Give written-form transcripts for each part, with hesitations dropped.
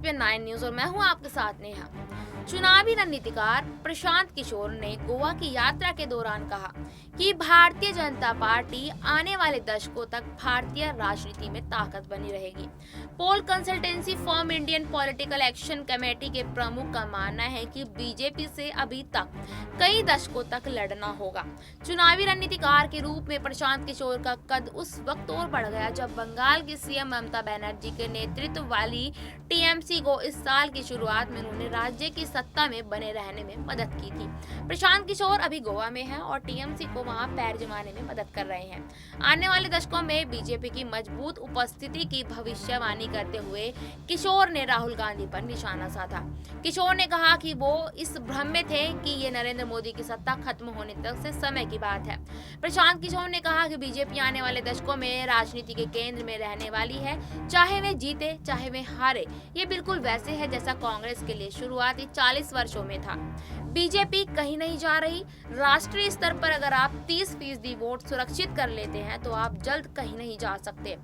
SPN 9 news और मैं हूं आपके साथ नेहा। चुनावी रणनीतिकार प्रशांत किशोर ने गोवा की यात्रा के दौरान कहा कि भारतीय जनता पार्टी आने वाले दशकों तक भारतीय राजनीति में ताकत बनी रहेगी। Poll consultancy firm Indian political action committee के प्रमुख का मानना है कि बीजेपी से अभी तक कई दशकों तक लड़ना होगा। चुनावी रणनीतिकार के रूप में प्रशांत किशोर का कद उस वक्त और बढ़ गया जब बंगाल की सीएम ममता बनर्जी के नेतृत्व वाली टीएमसी को इस साल की शुरुआत में उन्होंने राज्य की सत्ता में बने रहने में मदद की थी। प्रशांत किशोर अभी गोवा में हैं और टीएमसी को वहां पैर जमाने में मदद कर रहे हैं। आने वाले दशकों में बीजेपी की मजबूत उपस्थिति की भविष्यवाणी करते हुए किशोर ने राहुल गांधी पर निशाना साधा। किशोर ने कहा कि वो इस भ्रम में थे कि ये नरेंद्र मोदी की सत्ता खत्म होने तक से समय की बात है। प्रशांत किशोर ने कहा कि बीजेपी आने वाले दशकों में राजनीति के केंद्र में रहने वाली है, चाहे वे जीते चाहे वे हारे। ये बिल्कुल वैसे है जैसा कांग्रेस के लिए शुरुआती 40 वर्षों में था। बीजेपी कहीं नहीं जा रही। राष्ट्रीय स्तर पर अगर आप 30% वोट सुरक्षित कर लेते हैं तो आप जल्द कहीं नहीं जा सकते।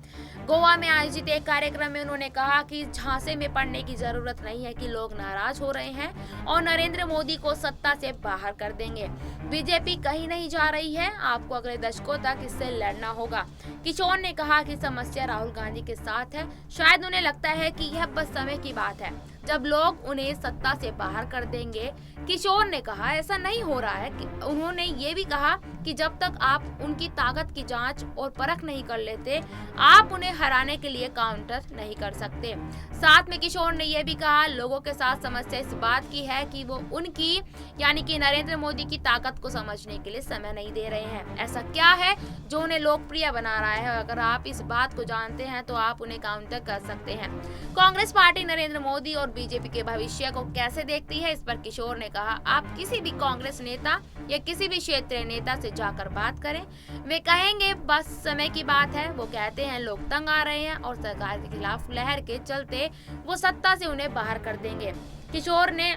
गोवा में आयोजित एक कार्यक्रम में उन्होंने कहा कि झांसे में पड़ने की जरूरत नहीं है कि लोग नाराज हो रहे हैं और नरेंद्र मोदी को सत्ता से बाहर कर देंगे। बीजेपी कहीं नहीं जा रही है, आपको अगले दशकों तक इससे लड़ना होगा। किशोर ने कहा कि समस्या राहुल गांधी के साथ है। शायद उन्हें लगता है कि यह बस समय की बात है जब लोग उन्हें सत्ता से बाहर कर देंगे। किशोर ने कहा ऐसा नहीं हो रहा है। उन्होंने ये भी कहा कि जब तक आप उनकी ताकत की जांच और परख नहीं कर लेते, आप उन्हें हराने के लिए काउंटर नहीं कर सकते। साथ में किशोर ने यह भी कहा लोगों के साथ समस्या इस बात की है कि वो उनकी यानी कि नरेंद्र मोदी की ताकत को समझने के लिए समय नहीं दे रहे हैं। ऐसा क्या है जो उन्हें लोकप्रिय बना रहा है? अगर आप इस बात को जानते हैं तो आप उन्हें काउंटर कर सकते हैं। कांग्रेस पार्टी नरेंद्र मोदी और बीजेपी के भविष्य को कैसे देखती है, इस पर किशोर ने कहा आप किसी भी कांग्रेस नेता या किसी भी क्षेत्रीय नेता से जाकर बात करें, वे कहेंगे बस समय की बात है। वो कहते हैं लोग तंग आ रहे हैं और सरकार के खिलाफ लहर के चलते वो सत्ता से उन्हें बाहर कर देंगे। किशोर ने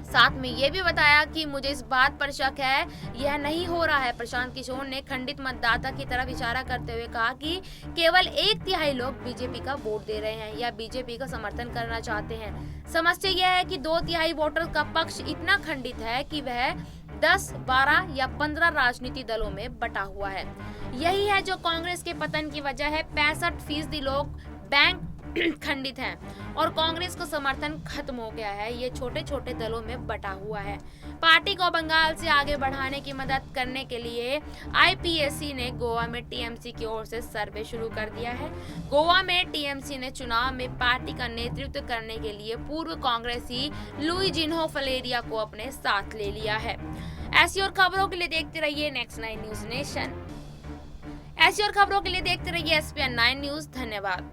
साथ में ये भी बताया कि मुझे इस बात पर शक है यह नहीं हो रहा है। प्रशांत किशोर ने खंडित मतदाता की तरफ इशारा करते हुए कहा कि केवल 1/3 लोग बीजेपी का वोट दे रहे हैं या बीजेपी का समर्थन करना चाहते हैं। समस्या यह है कि 2/3 वोटर का पक्ष इतना खंडित है कि वह 10, 12 या 15 राजनीतिक दलों में बटा हुआ है। यही है जो कांग्रेस के पतन की वजह है। 65% लोग बैंक खंडित हैं और कांग्रेस का समर्थन खत्म हो गया है। ये छोटे छोटे दलों में बटा हुआ है। पार्टी को बंगाल से आगे बढ़ाने की मदद करने के लिए IPAC ने गोवा में टीएमसी की ओर से सर्वे शुरू कर दिया है। गोवा में टीएमसी ने चुनाव में पार्टी का नेतृत्व करने के लिए पूर्व कांग्रेसी लुइजिन्हो फलेरिया को अपने साथ ले लिया है। ऐसी और खबरों के लिए देखते रहिए नेक्स्ट 9 न्यूज नेशन। ऐसी और खबरों के लिए देखते रहिए SPN 9 न्यूज। धन्यवाद।